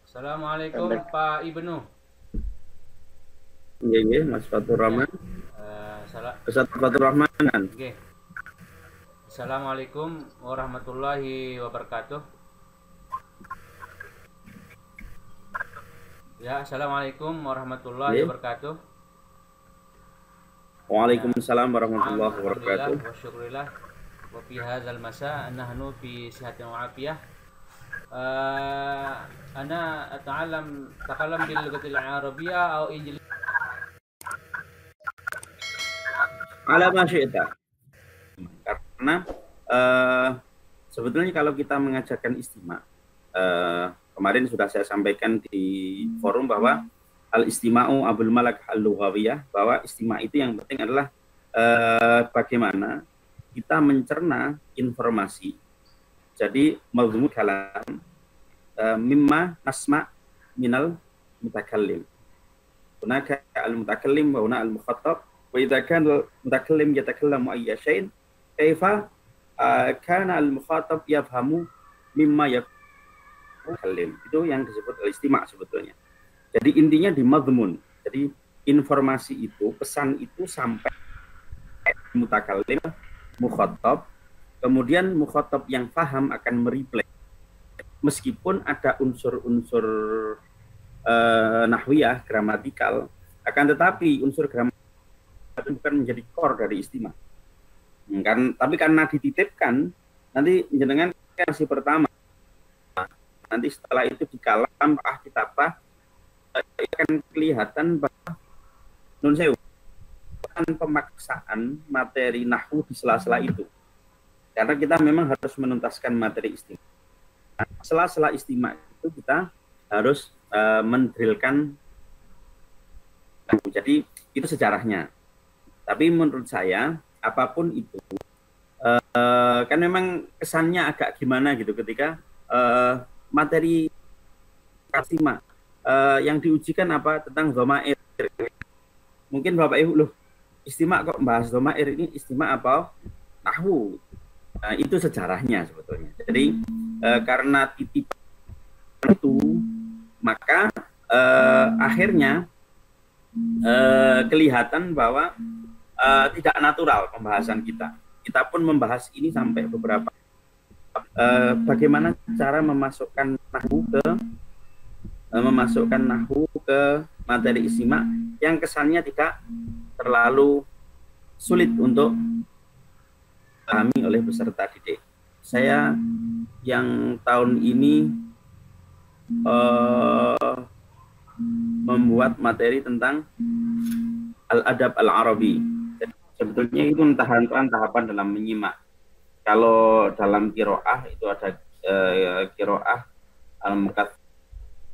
Assalamualaikum Pendek. Pak Ibnu. Nggih, nggih, Mas Fatur Ya, Rahman. salah. Ustaz Fatur Rahmanan. Oke. Assalamualaikum warahmatullahi wabarakatuh. Ya, assalamualaikum warahmatullahi Nggih. wabarakatuh. Ya, Waalaikumsalam naam, warahmatullahi alhamdulillah wabarakatuh. wa syukurillah. Wa fi hadzal masa nahnu fi sihatin wa afiyah. Ana takalam bil lughatil arabiyyah au injili. Ala ma syi'ta. Karena eh, sebetulnya kalau kita mengajarkan istima, kemarin sudah saya sampaikan di forum bahwa al-istima'u abul malak al-lughawiyah, bahwa istima itu yang penting adalah bagaimana kita mencerna informasi. Jadi mazmum kalam mimma nasma minal mutakallim. Hunaka al-mutakallim wa huna al-mukhatab. Wa idza kana al-mutakallim yatakallamu ayya shay'in kaifa kana al-mukhatab yafhamu mimma yatakallim. Itu yang disebut al-istima' sebetulnya. Jadi intinya di mazmun. Jadi informasi itu, pesan itu sampai mutakallim, mukhatab, kemudian mukhatab yang paham akan mereplay. Meskipun ada unsur-unsur nahwiyah, gramatikal, akan tetapi unsur gramatikal itu bukan menjadi core dari istima. Tapi karena dititipkan, nanti jenengan kasih pertama, nanti setelah itu di kalam kitabah akan kelihatan bahwa nun sewu pemaksaan materi nahwu di sela-sela itu. Karena kita memang harus menuntaskan materi istima. Sela-sela istima itu kita harus mendrilkan. Jadi itu sejarahnya. Tapi menurut saya apapun itu kan memang kesannya agak gimana gitu ketika materi istima yang diujikan apa tentang dhamair. Mungkin Bapak Ibu loh, istima kok bahas dhamair, ini istima apa nahwu. Nah, itu sejarahnya sebetulnya. Jadi karena titipan itu, maka akhirnya kelihatan bahwa tidak natural pembahasan kita. Kita pun membahas ini sampai beberapa bagaimana cara memasukkan nahwu ke materi istima yang kesannya tidak terlalu sulit untuk dipahami oleh peserta didik. Saya yang tahun ini membuat materi tentang al-adab al-arabi. Sebetulnya itu tahapan dalam menyimak. Kalau dalam kiroah itu ada kiroah al-mukat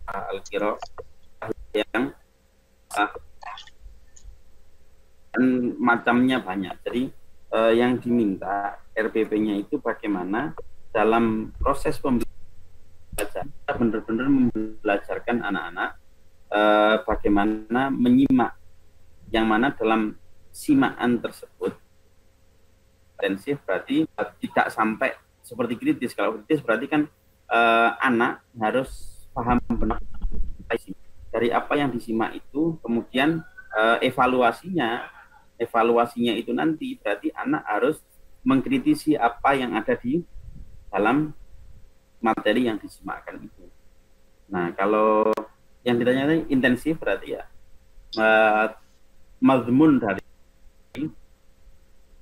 al-kiroah yang macamnya banyak. Jadi yang diminta RPP-nya itu bagaimana dalam proses pembelajaran benar-benar membelajarkan anak-anak bagaimana menyimak, yang mana dalam simaan tersebut intensif berarti tidak sampai seperti kritis. Kalau kritis berarti kan anak harus paham benar dari apa yang disimak itu, kemudian evaluasinya itu nanti berarti anak harus mengkritisi apa yang ada di dalam materi yang disimakkan itu. Nah, kalau yang ditanya intensif berarti ya mazmun dari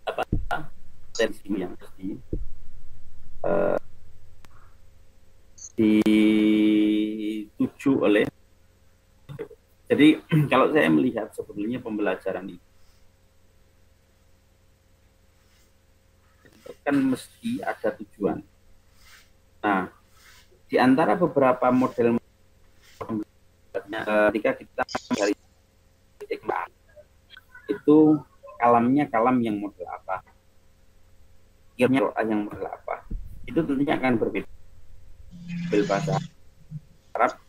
apa tensi yang harus dituju oleh. Jadi kalau saya melihat sebetulnya pembelajaran itu kan mesti ada tujuan. Nah, di antara beberapa model ketika kita dari itu kalamnya kalam yang model apa, kiranya yang model apa, itu tentunya akan berbeda. Bahasa Arab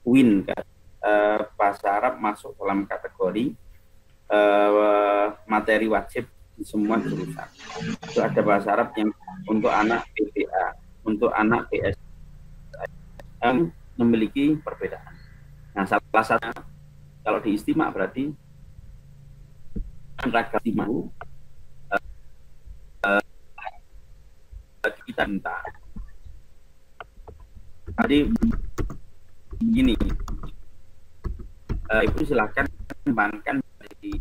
win kan, bahasa Arab masuk dalam kategori materi wajib di semua jurusan. Itu ada bahasa Arab yang untuk anak PPA, untuk anak PS, memiliki perbedaan. Nah, salah satu kalau di istimak berarti ragam istimak kita minta. Tadi gini, Ibu silahkan kembangkan dari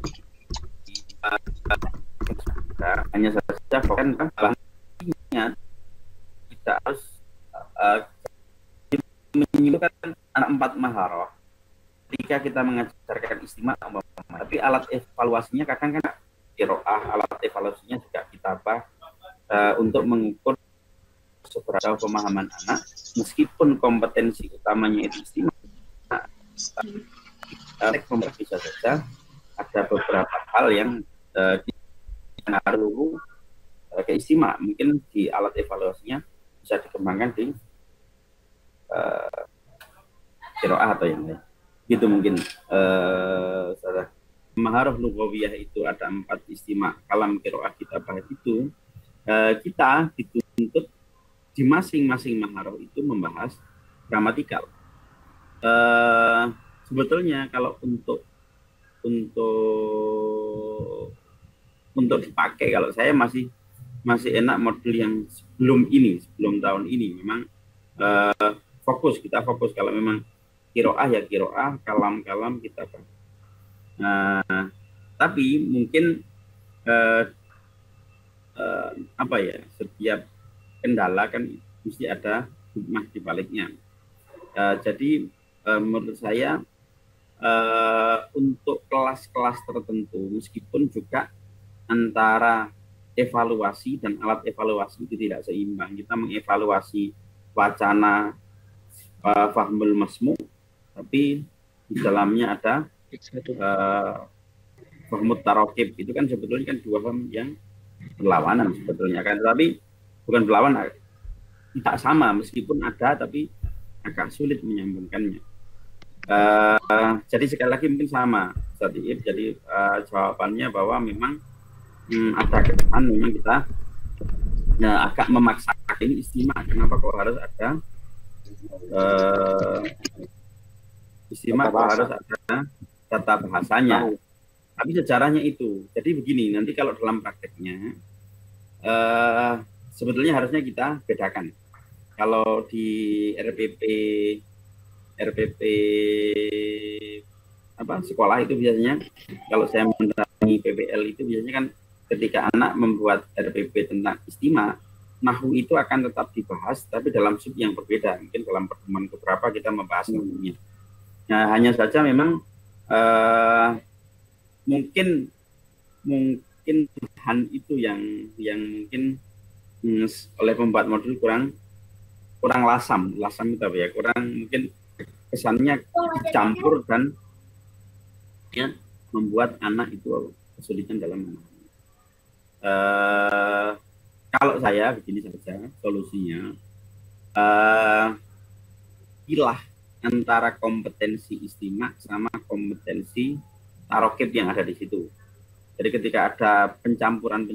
hanya saja kan bahannya tidak harus menyebutkan anak 4 maharoh ketika kita mengajarkan istimak, tapi alat evaluasinya kadang kan qiraah, alat evaluasinya juga kita untuk mengukur seberapa pemahaman anak, meskipun kompetensi utamanya itu istimak, bisa saja ada beberapa hal yang dipengaruhi ke istimak, mungkin di alat evaluasinya bisa dikembangkan di qiraah atau yang lain. Gitu mungkin. Maharah lughawiyah itu ada 4 istimak, kalam, qiraah, kitabah itu kita dituntut di masing-masing maharah itu membahas gramatikal. Sebetulnya kalau untuk dipakai, kalau saya masih enak model yang sebelum tahun ini memang kita fokus kalau memang qiraah ya qiraah, kalam kita. Tapi mungkin setiap kendala kan mesti ada hikmah di baliknya. Jadi menurut saya untuk kelas-kelas tertentu, meskipun juga antara evaluasi dan alat evaluasi itu tidak seimbang. Kita mengevaluasi wacana fahmul masmu, tapi di dalamnya ada fahmut tarokib. Itu kan sebetulnya kan dua faham yang berlawanan sebetulnya kan, tapi bukan berlawanan, tidak sama, meskipun ada tapi agak sulit menyambungkannya. Jadi sekali lagi mungkin sama jadi jawabannya bahwa memang ada kesan memang kita agak memaksakan ini istimak. Kenapa kok harus ada istimak, kok harus ada tata bahasanya? Tapi sejarahnya itu. Jadi begini, nanti kalau dalam prakteknya sebetulnya harusnya kita bedakan. Kalau di RPP sekolah itu biasanya, kalau saya mendatangi PPL itu biasanya kan ketika anak membuat RPP tentang istimak, nahwu itu akan tetap dibahas tapi dalam sub yang berbeda. Mungkin dalam pertemuan beberapa kita membahas nahwunya. Nah, hanya saja memang mungkin bahan itu yang mungkin oleh pembuat modul kurang lasam itu apa ya, kurang mungkin kesannya dicampur dan ya membuat anak itu kesulitan dalam memahami. Kalau saya begini saja solusinya, pilah antara kompetensi istimak sama kompetensi tarokib yang ada di situ. Jadi ketika ada pencampuran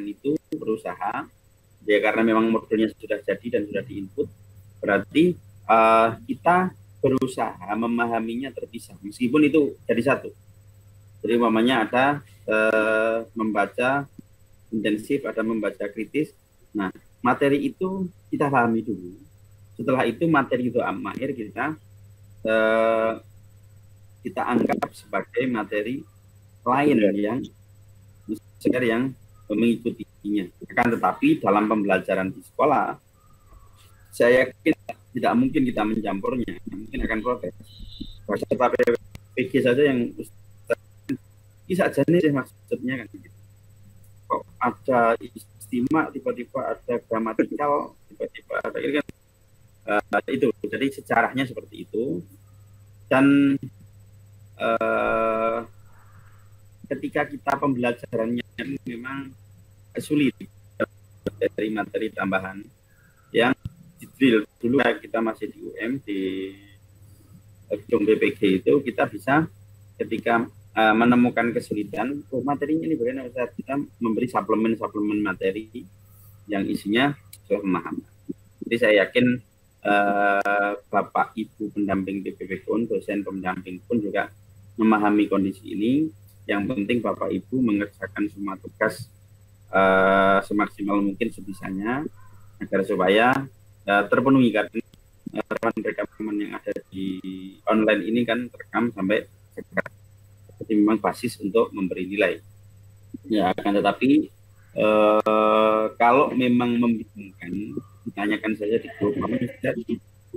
itu berusaha ya, karena memang modulnya sudah jadi dan sudah diinput, berarti kita berusaha memahaminya terpisah, meskipun itu jadi satu. Jadi umpamanya ada membaca intensif, ada membaca kritis. Nah, materi itu kita pahami dulu. Setelah itu materi itu amahir kita anggap sebagai materi lain yang sekedar yang mengikutinya. Akan tetapi dalam pembelajaran di sekolah, saya yakin tidak mungkin kita mencampurnya, mungkin akan protes. Peserta PG saja yang bisa jenis maksudnya kan gitu. Kok ada istimak, tiba-tiba ada gramatikal, tiba-tiba ada ini kan itu. Jadi sejarahnya seperti itu. Dan ketika kita pembelajarannya memang sulit dari materi tambahan yang di-drill dulu, kita masih di UM di gedung BPG itu, kita bisa ketika menemukan kesulitan, materinya ini bagaimana, kita memberi suplemen materi yang isinya sudah pemahaman. Jadi saya yakin Bapak Ibu pendamping PBB pun, dosen pendamping pun juga memahami kondisi ini. Yang penting Bapak Ibu mengerjakan semua tugas semaksimal mungkin sebisanya agar supaya terpenuhi, karena rekaman yang ada di online ini kan terekam sampai sekarang. Jadi memang basis untuk memberi nilai. Ya, akan tetapi kalau memang membingungkan, ditanyakan saja di grup, kamu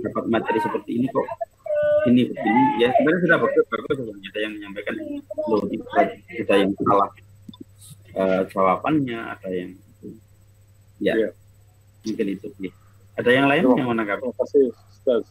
dapat materi seperti ini kok ini begini, ya sebenarnya sudah bagus, ada yang menyampaikan loh, ada yang salah jawabannya, ada yang ya, mungkin itu. Ada yang lain yang menanggapi? Terima kasih, Ustaz.